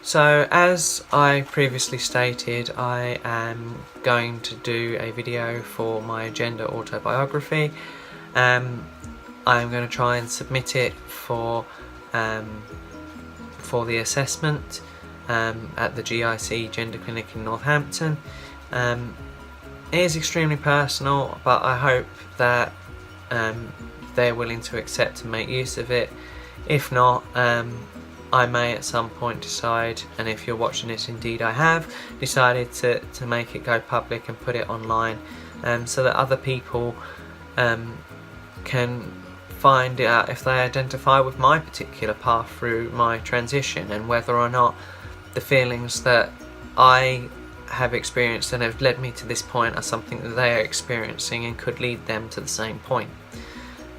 So as I previously stated, I am going to do a video for my gender autobiography. I'm going to try and submit it for the assessment at the GIC Gender Clinic in Northampton. It is extremely personal, but I hope that they're willing to accept and make use of it. If not, I may at some point decide, and if you're watching this, indeed I have decided to make it go public and put it online, so that other people can find out if they identify with my particular path through my transition, and whether or not the feelings that I have experienced and have led me to this point are something that they are experiencing and could lead them to the same point.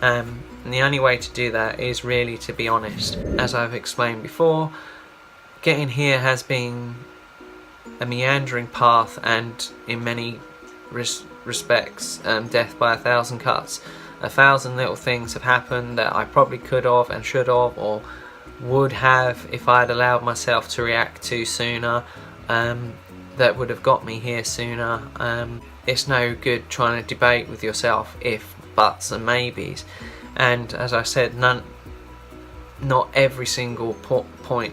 And the only way to do that is really to be honest. As I've explained before, getting here has been a meandering path, and in many respects, death by 1,000 cuts. 1,000 little things have happened that I probably could have and should have, or would have if I had allowed myself to react to sooner, that would have got me here sooner. It's no good trying to debate with yourself if, buts and maybes, and as I said, not every single point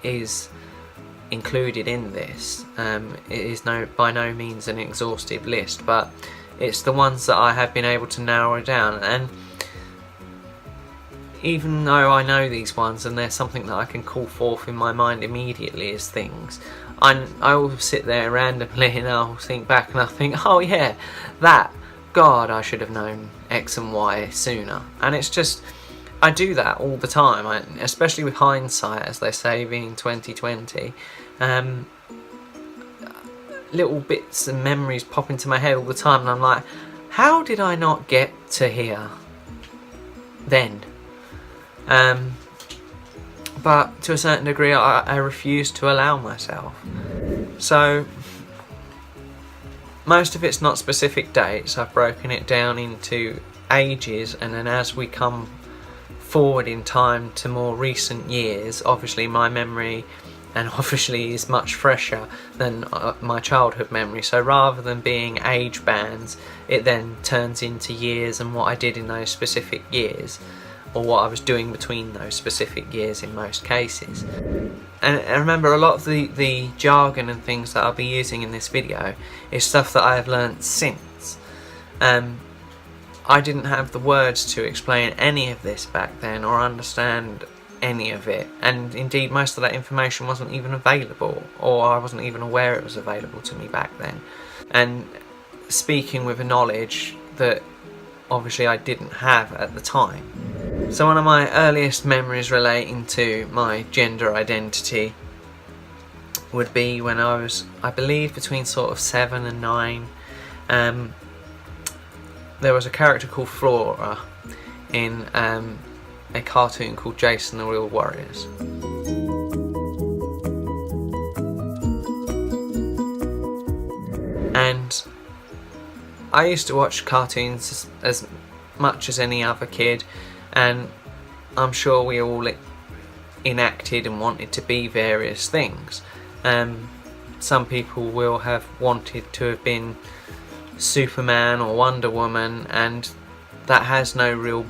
is included in this. It is by no means an exhaustive list, but it's the ones that I have been able to narrow down. And even though I know these ones and there's something that I can call forth in my mind immediately as things, I will sit there randomly and I'll think back and I'll think, oh yeah, that, God, I should have known X and Y sooner. And it's just, I do that all the time, especially with hindsight, as they say, being 2020. Little bits and memories pop into my head all the time, and I'm like, how did I not get to here then? But to a certain degree, I refuse to allow myself. So most of it's not specific dates. I've broken it down into ages, and then as we come forward in time to more recent years, obviously my memory and obviously is much fresher than my childhood memory. So rather than being age bands, it then turns into years and what I did in those specific years, or what I was doing between those specific years in most cases. And remember, a lot of the jargon and things that I'll be using in this video is stuff that I have learnt since. I didn't have the words to explain any of this back then, or understand any of it, and indeed most of that information wasn't even available, or I wasn't even aware it was available to me back then. And speaking with a knowledge that obviously I didn't have at the time. So one of my earliest memories relating to my gender identity would be when I was, I believe, between sort of 7 and 9. There was a character called Flora in a cartoon called Jason the Real Warriors. And I used to watch cartoons as much as any other kid, and I'm sure we all enacted and wanted to be various things. Some people will have wanted to have been Superman or Wonder Woman, and that has no real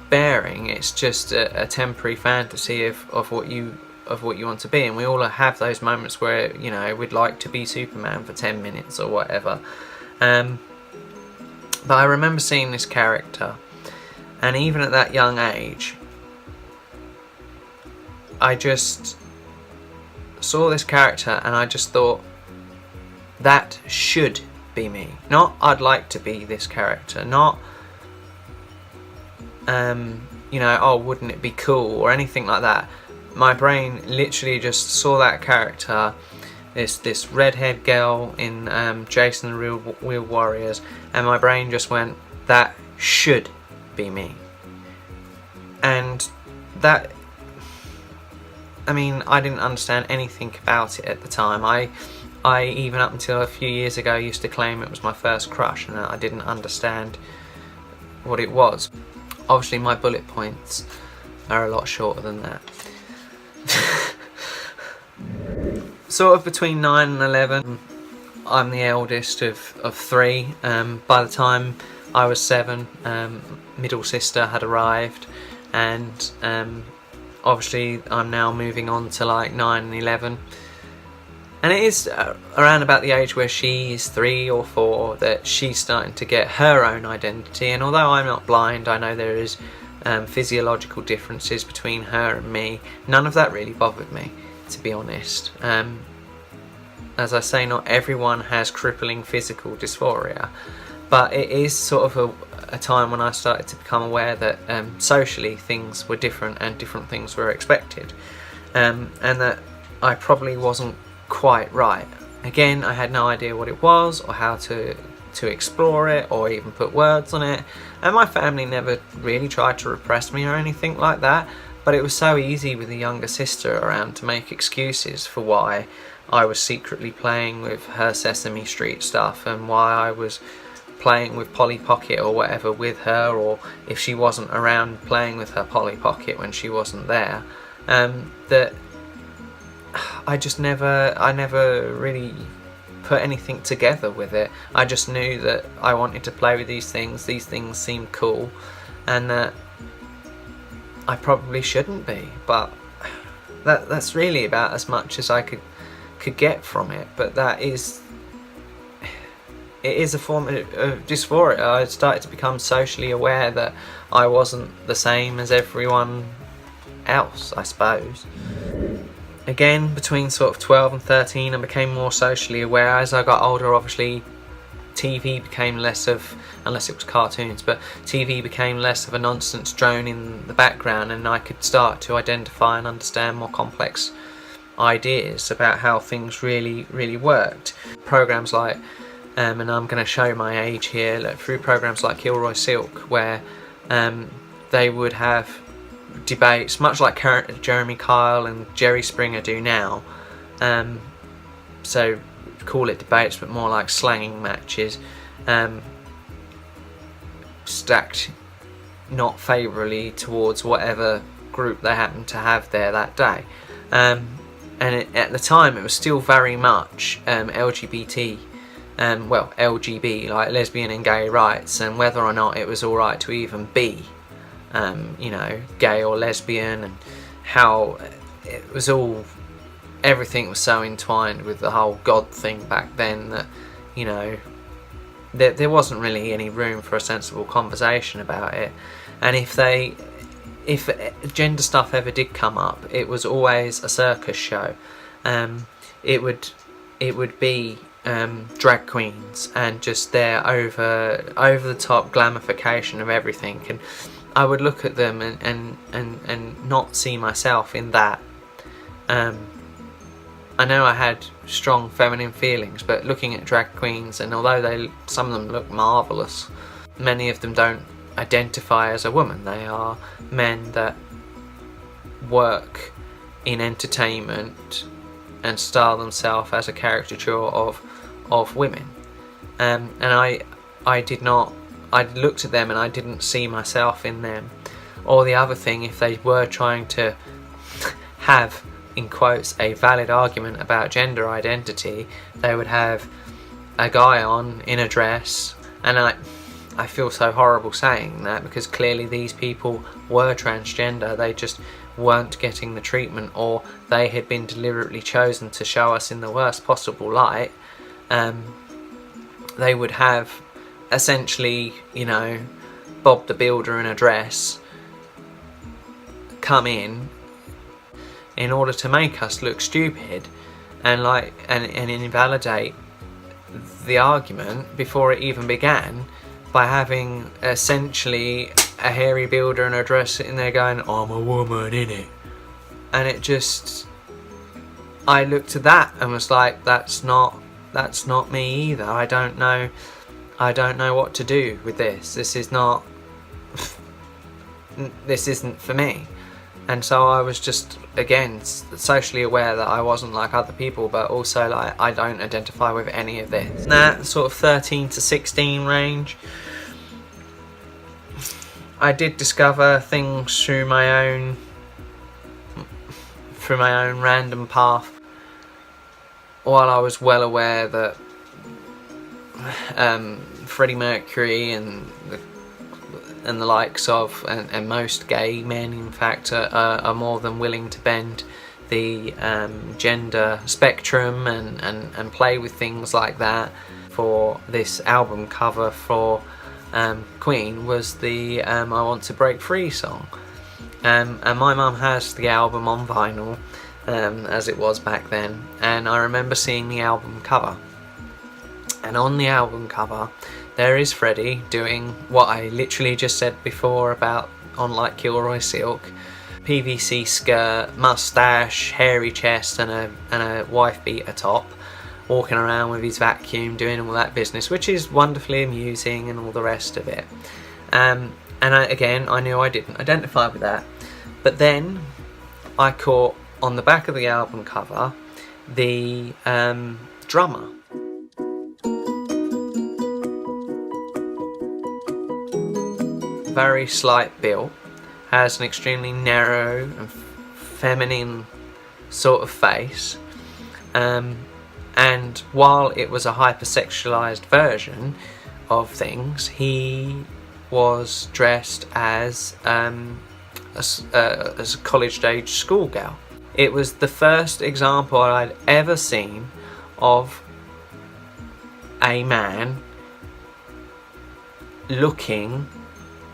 bearing. It's just a temporary fantasy of what you want to be, and we all have those moments where, you know, we'd like to be Superman for 10 minutes or whatever. But I remember seeing this character, and even at that young age, I just saw this character and I just thought, that should be me. Not I'd like to be this character, not you know, oh, wouldn't it be cool or anything like that. My brain literally just saw that character, this redhead girl in Jason the Real Warriors, and my brain just went, that should be me. And that, I mean, I didn't understand anything about it at the time. I even up until a few years ago used to claim it was my first crush, and I didn't understand what it was. Obviously my bullet points are a lot shorter than that. sort of between 9 and 11. I'm the eldest of 3. By the time I was 7, middle sister had arrived, and obviously I'm now moving on to like 9 and 11. And it is around about the age where she is 3 or 4 that she's starting to get her own identity. And although I'm not blind, I know there is physiological differences between her and me. None of that really bothered me, to be honest. As I say, not everyone has crippling physical dysphoria, but it is sort of a time when I started to become aware that socially things were different and different things were expected, and that I probably wasn't quite right. Again, I had no idea what it was or how to explore it or even put words on it, and my family never really tried to repress me or anything like that, but it was so easy with a younger sister around to make excuses for why I was secretly playing with her Sesame Street stuff and why I was playing with Polly Pocket or whatever with her, or if she wasn't around playing with her Polly Pocket when she wasn't there. That I never really put anything together with it. I just knew that I wanted to play with these things seemed cool, and that I probably shouldn't be, but that's really about as much as I could get from it. But it is a form of dysphoria. I started to become socially aware that I wasn't the same as everyone else, I suppose. Again, between sort of 12 and 13, I became more socially aware. As I got older, obviously, TV became less of, unless it was cartoons, but TV became less of a nonsense drone in the background, and I could start to identify and understand more complex ideas about how things really worked. Programs like, and I'm going to show my age here, through programs like Kilroy Silk, where they would have debates, much like Jeremy Kyle and Jerry Springer do now. So call it debates, but more like slanging matches, stacked not favourably towards whatever group they happened to have there that day. And at the time it was still very much LGBT, LGB, like lesbian and gay rights, and whether or not it was alright to even be gay or lesbian, and how it was all, everything was so entwined with the whole God thing back then that, there wasn't really any room for a sensible conversation about it. And if gender stuff ever did come up, it was always a circus show. It would be drag queens and just their over the top glamification of everything, and I would look at them and not see myself in that. I know I had strong feminine feelings, but looking at drag queens, and although some of them look marvellous, many of them don't identify as a woman. They are men that work in entertainment and style themselves as a caricature of women, and I looked at them and I didn't see myself in them. Or the other thing, if they were trying to have, in quotes, a valid argument about gender identity, they would have a guy on in a dress, and I feel so horrible saying that, because clearly these people were transgender. They just weren't getting the treatment, or they had been deliberately chosen to show us in the worst possible light. They would have essentially, Bob the Builder in a dress come in order to make us look stupid and invalidate the argument before it even began, by having essentially a hairy builder in a dress sitting there going, "I'm a woman, innit?" And it just, I looked at that and was like, that's not me either. I don't know what to do with this. This isn't for me. And so I was just, again, socially aware that I wasn't like other people, but also like I don't identify with any of this. That sort of 13 to 16 range, I did discover things through my own random path. while I was well aware that Freddie Mercury and the likes of, and most gay men in fact are more than willing to bend the gender spectrum and play with things like that, for this album cover for Queen was the I Want to Break Free song. And my mum has the album on vinyl, as it was back then, and I remember seeing the album cover, and on the album cover there is Freddie doing what I literally just said before about on Like Kilroy Silk: PVC skirt, moustache, hairy chest, and a wife beater top, walking around with his vacuum, doing all that business, which is wonderfully amusing and all the rest of it. And I knew I didn't identify with that. But then I caught on the back of the album cover the drummer. Very slight build, has an extremely narrow and feminine sort of face. And while it was a hypersexualized version of things, he was dressed as a college-age schoolgirl. It was the first example I'd ever seen of a man looking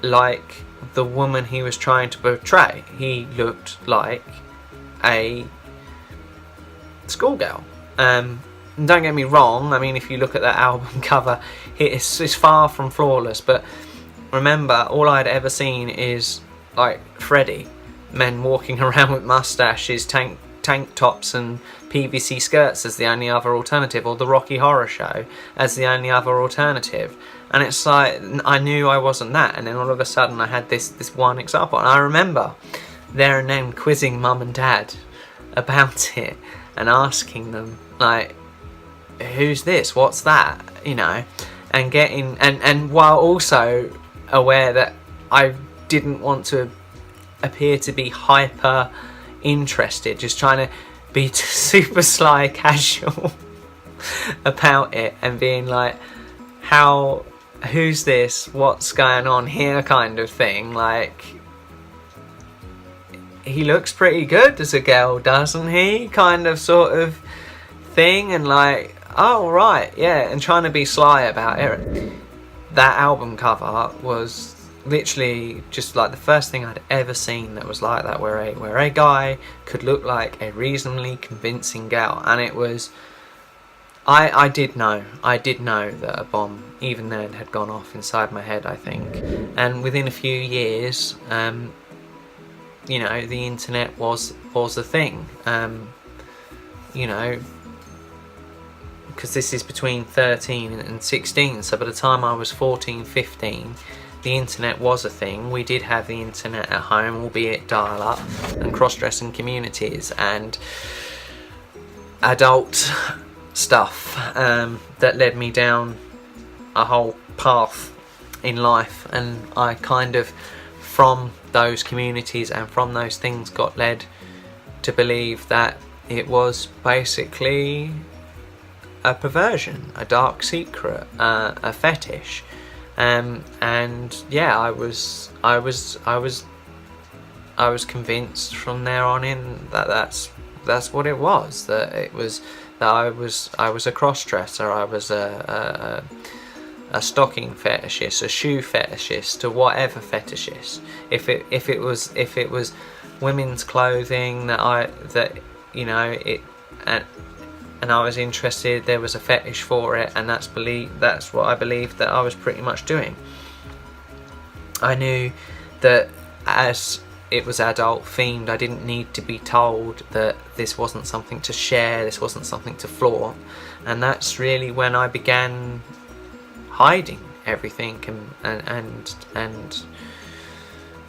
like the woman he was trying to portray. He looked like a schoolgirl. Don't get me wrong, I mean, if you look at that album cover, it's far from flawless, but remember, all I'd ever seen is like Freddie, men walking around with mustaches, tank tops and PVC skirts as the only other alternative, or the Rocky Horror Show as the only other alternative. And it's like, I knew I wasn't that, and then all of a sudden I had this one example, and I remember there and then quizzing mum and dad about it and asking them, like, who's this, what's that, you know, and getting, and while also aware that I didn't want to appear to be hyper interested, just trying to be super sly casual about it, and being like, who's this, what's going on here, kind of thing. Like, he looks pretty good as a girl, doesn't he, kind of sort of thing. And like, oh right, yeah, and trying to be sly about it. That album cover was literally just like the first thing I'd ever seen that was like that, where a guy could look like a reasonably convincing girl. And it was, I did know that a bomb even then had gone off inside my head, I think. And within a few years, you know, the internet was a thing. You know, because this is between 13 and 16, so by the time I was 14, 15, the internet was a thing. We did have the internet at home, albeit dial-up, and cross-dressing communities, and adult stuff that led me down a whole path in life. And I kind of, from those communities and from those things, got led to believe that it was basically a perversion, a dark secret, a fetish. And yeah, I was convinced from there on in that that's what it was. That it was that I was a cross-dresser. I was a stocking fetishist, a shoe fetishist, or whatever fetishist. If it was women's clothing that you know it, and I was interested, there was a fetish for it, and that's what I believed that I was pretty much doing. I knew that as it was adult themed, I didn't need to be told that this wasn't something to share, this wasn't something to flaunt, and that's really when I began hiding everything. And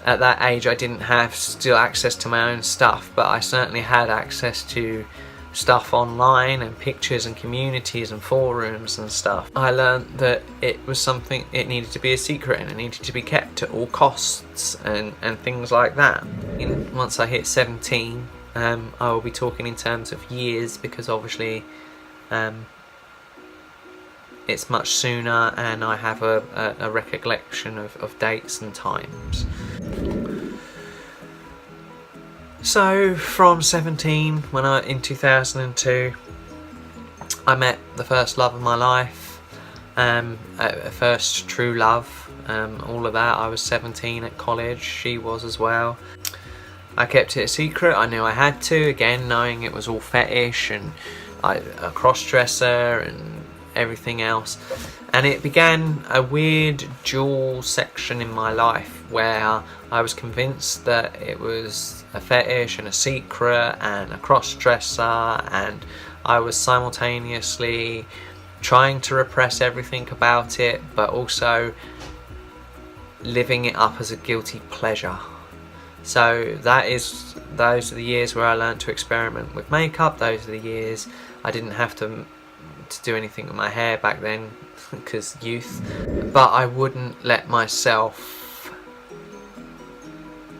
at that age I didn't have still access to my own stuff, but I certainly had access to stuff online and pictures and communities and forums and stuff. I learned that it was something, it needed to be a secret and it needed to be kept at all costs and things like that. Once I hit 17, I will be talking in terms of years, because obviously It's much sooner, and I have a recollection of dates and times. So from 17, in 2002, I met the first love of my life, a first true love, all of that. I was 17 at college, she was as well. I kept it a secret, I knew I had to, again knowing it was all fetish and a cross-dresser and everything else. And it began a weird dual section in my life where I was convinced that it was a fetish and a secret and a cross-dresser, and I was simultaneously trying to repress everything about it but also living it up as a guilty pleasure. So those are the years where I learned to experiment with makeup. Those are the years I didn't have to do anything with my hair back then because youth, but I wouldn't let myself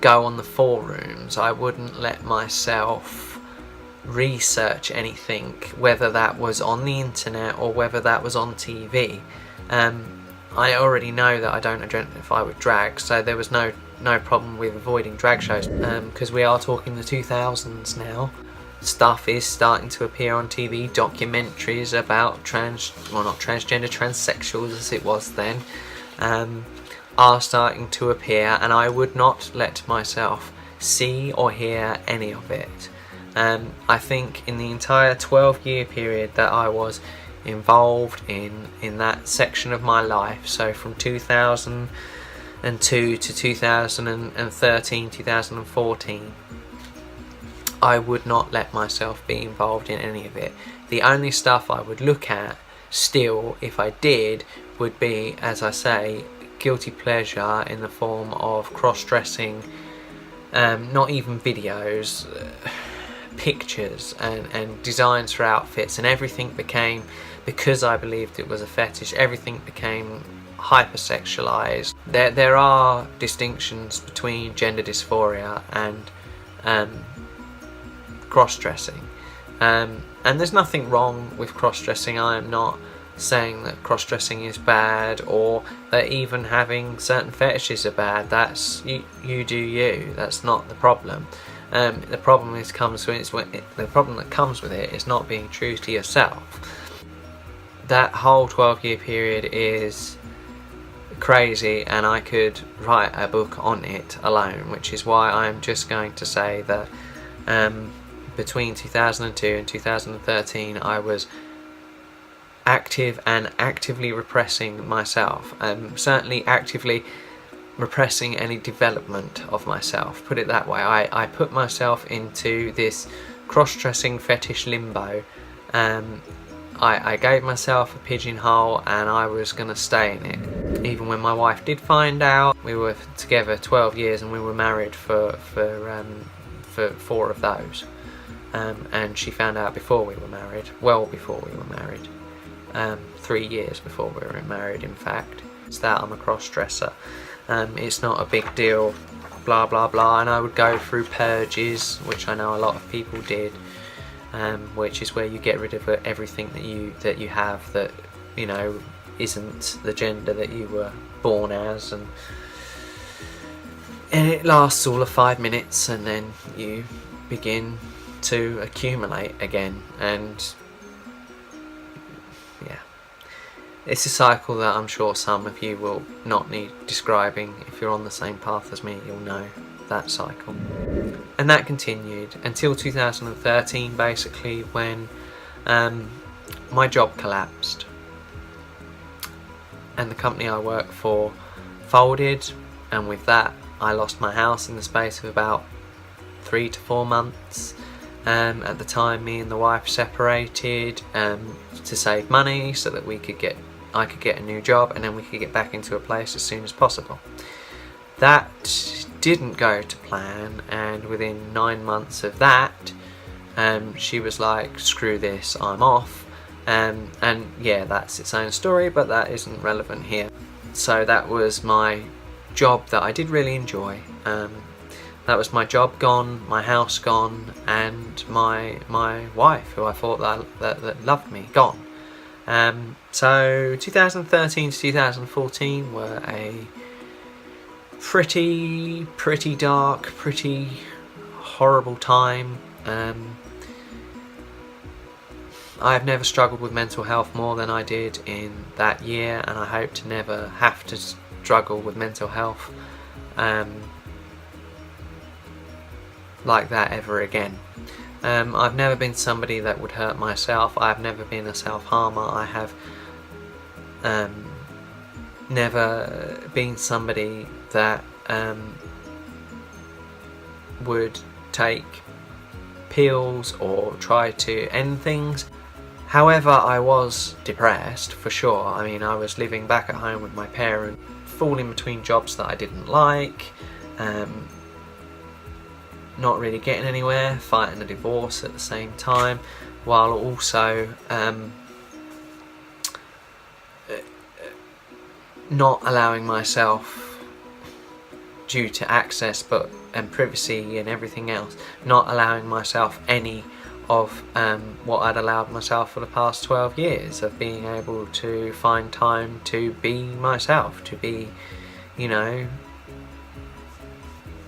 go on the forums. I wouldn't let myself research anything, whether that was on the internet or whether that was on TV. I already know that I don't identify with drag, so there was no problem with avoiding drag shows, because we are talking the 2000s now. Stuff is starting to appear on TV, documentaries about not transgender, transsexuals as it was then, are starting to appear, and I would not let myself see or hear any of it. I think in the entire 12-year period that I was involved in that section of my life, so from 2002 to 2013, 2014, I would not let myself be involved in any of it. The only stuff I would look at still, if I did, would be, as I say, guilty pleasure in the form of cross-dressing, not even videos, pictures and designs for outfits, and everything became, because I believed it was a fetish, everything became hypersexualized. There are distinctions between gender dysphoria and cross-dressing, and there's nothing wrong with cross-dressing. I am not saying that cross-dressing is bad, or that even having certain fetishes are bad. That's you do you. That's not the problem. The problem that comes with it is not being true to yourself. That whole 12-year period is crazy, and I could write a book on it alone, which is why I'm just going to say that between 2002 and 2013 I was active and actively repressing myself, certainly actively repressing any development of myself, put it that way. I put myself into this cross-dressing fetish limbo. I gave myself a pigeonhole, and I was going to stay in it. Even when my wife did find out, we were together 12 years and we were married for 4 of those. And she found out before we were married, well before we were married, 3 years before we were married in fact. It's that I'm a cross-dresser. It's not a big deal, blah blah blah, and I would go through purges, which I know a lot of people did, which is where you get rid of everything that you have that, you know, isn't the gender that you were born as, and it lasts all of 5 minutes, and then you begin to accumulate again, and yeah, it's a cycle that I'm sure some of you will not need describing. If you're on the same path as me, you'll know that cycle. And that continued until 2013, basically, when my job collapsed and the company I work for folded, and with that I lost my house in the space of about 3 to 4 months. At the time, me and the wife separated to save money so that I could get a new job, and then we could get back into a place as soon as possible. That didn't go to plan, and within 9 months of that, she was like, screw this, I'm off. And yeah, that's its own story, but that isn't relevant here. So that was my job that I did really enjoy, That was my job gone, my house gone, and my wife, who I thought that loved me, gone. So 2013 to 2014 were a pretty dark, pretty horrible time. I've never struggled with mental health more than I did in that year, and I hope to never have to struggle with mental health like that ever again. I've never been somebody that would hurt myself. I've never been a self-harmer. I have never been somebody that would take pills or try to end things. However, I was depressed for sure. I mean, I was living back at home with my parents, falling between jobs that I didn't like, not really getting anywhere, fighting a divorce at the same time, while also not allowing myself, due to access and privacy and everything else, not allowing myself any of what I'd allowed myself for the past 12 years, of being able to find time to be myself, to be, you know,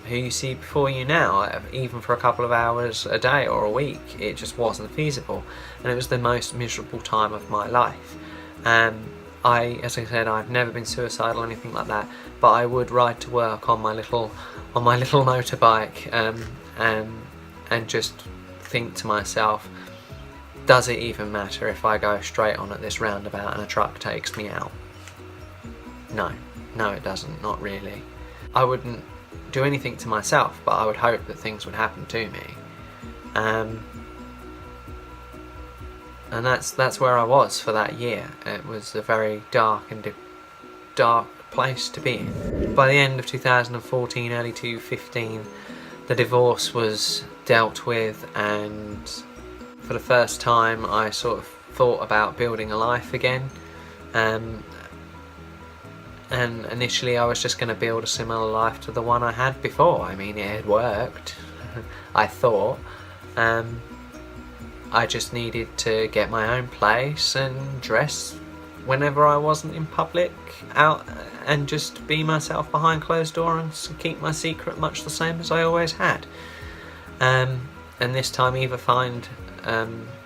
who you see before you now, even for a couple of hours a day or a week. It just wasn't feasible, and it was the most miserable time of my life. As I said, I've never been suicidal or anything like that, but I would ride to work on my little motorbike, and just think to myself, does it even matter if I go straight on at this roundabout and a truck takes me out? No, it doesn't, not really. I wouldn't do anything to myself, but I would hope that things would happen to me. And that's where I was for that year. It was a very dark and dark place to be in. By the end of 2014, early 2015, the divorce was dealt with, and for the first time I sort of thought about building a life again. And initially I was just going to build a similar life to the one I had before. I mean, it had worked, I thought. I just needed to get my own place and dress whenever I wasn't in public, out, and just be myself behind closed doors and keep my secret much the same as I always had. And this time either find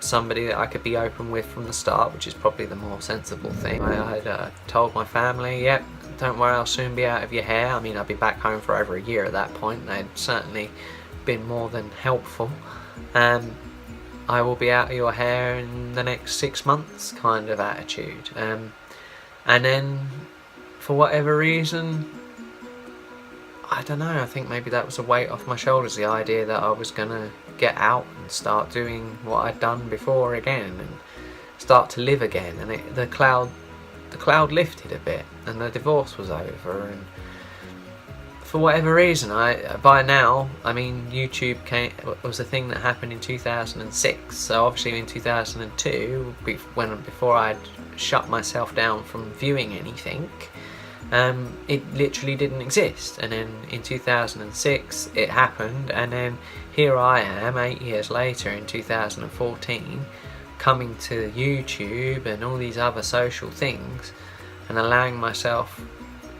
somebody that I could be open with from the start, which is probably the more sensible thing. I had told my family, yep, don't worry, I'll soon be out of your hair. I mean, I'd be back home for over a year at that point. They'd certainly been more than helpful. I will be out of your hair in the next 6 months kind of attitude. And then, for whatever reason, I don't know, I think maybe that was a weight off my shoulders, the idea that I was going to get out and start doing what I'd done before again, and start to live again. And the cloud lifted a bit, and the divorce was over, and for whatever reason, by now, I mean, YouTube was a thing that happened in 2006, so obviously in 2002, before I'd shut myself down from viewing anything, it literally didn't exist. And then in 2006 it happened, and then here I am 8 years later in 2014, coming to YouTube and all these other social things and allowing myself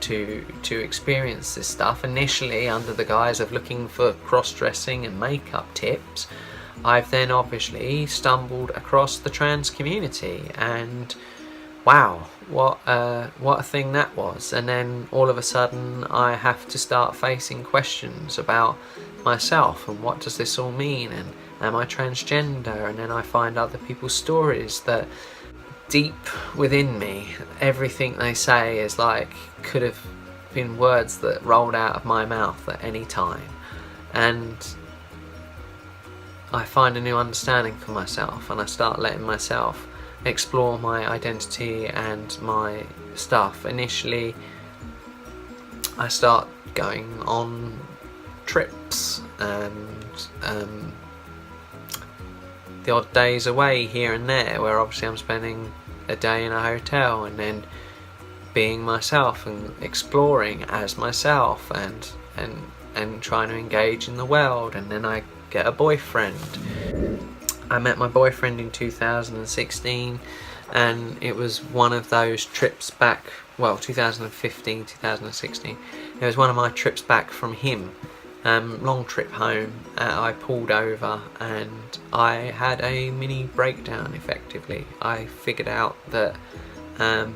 to experience this stuff, initially under the guise of looking for cross-dressing and makeup tips. I've then obviously stumbled across the trans community, and wow, what a thing that was. And then all of a sudden I have to start facing questions about myself, and what does this all mean, and am I transgender? And then I find other people's stories that deep within me, everything they say is like, could have been words that rolled out of my mouth at any time. And I find a new understanding for myself, and I start letting myself explore my identity and my stuff. Initially I start going on trips and the odd days away here and there, where obviously I'm spending a day in a hotel and then being myself and exploring as myself, and and trying to engage in the world, and then I get a boyfriend. I met my boyfriend in 2016, and it was one of those trips back, well, 2015, 2016, it was one of my trips back from him, long trip home. I pulled over and I had a mini breakdown effectively. I figured out that I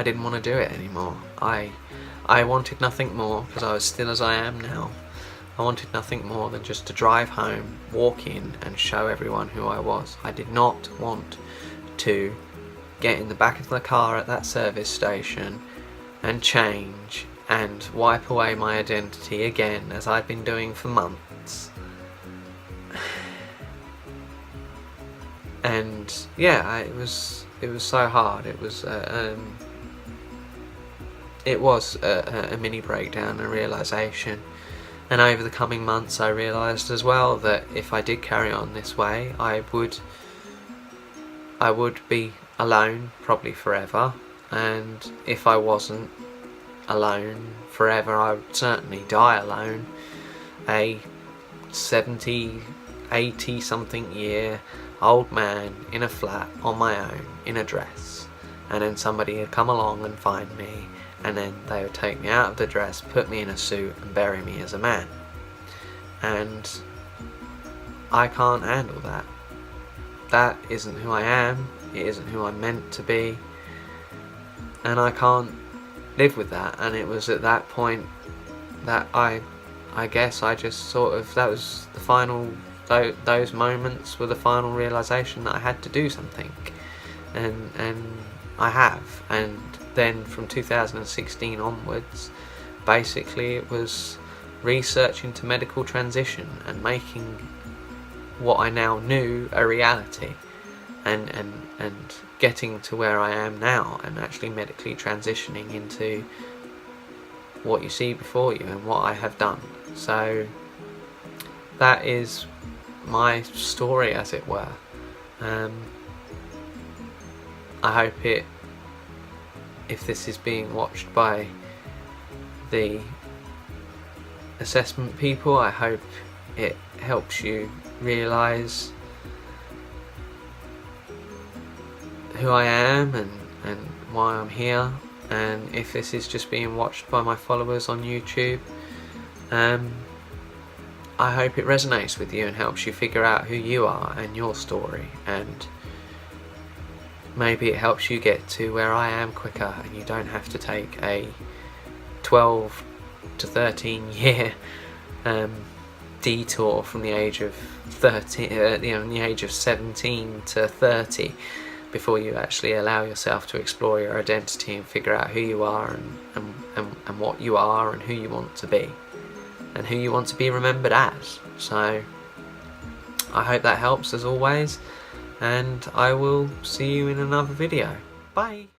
didn't want to do it anymore. I wanted nothing more, because I was still as I am now. I wanted nothing more than just to drive home, walk in and show everyone who I was. I did not want to get in the back of the car at that service station and change and wipe away my identity again, as I'd been doing for months. And yeah, it was so hard. It was a mini breakdown, a realisation. And over the coming months I realised as well that if I did carry on this way, I would be alone, probably forever. And if I wasn't alone forever, I would certainly die alone. A 70, 80 something year old man in a flat on my own in a dress, and then somebody would come along and find me, and then they would take me out of the dress, put me in a suit and bury me as a man. And I can't handle that. That isn't who I am, it isn't who I'm meant to be, and I can't live with that. And it was at that point that I guess I just sort of, that was the final, those moments were the final realisation that I had to do something, and I have. And then from 2016 onwards, basically it was research into medical transition and making what I now knew a reality, and getting to where I am now, and actually medically transitioning into what you see before you and what I have done. So that is my story, as it were. I hope if this is being watched by the assessment people, I hope it helps you realise who I am and why I'm here. And if this is just being watched by my followers on YouTube, I hope it resonates with you and helps you figure out who you are and your story, and maybe it helps you get to where I am quicker, and you don't have to take a 12 to 13 year detour from the age of 17 to 30 before you actually allow yourself to explore your identity and figure out who you are and what you are and who you want to be and who you want to be remembered as. So I hope that helps, as always, and I will see you in another video. Bye!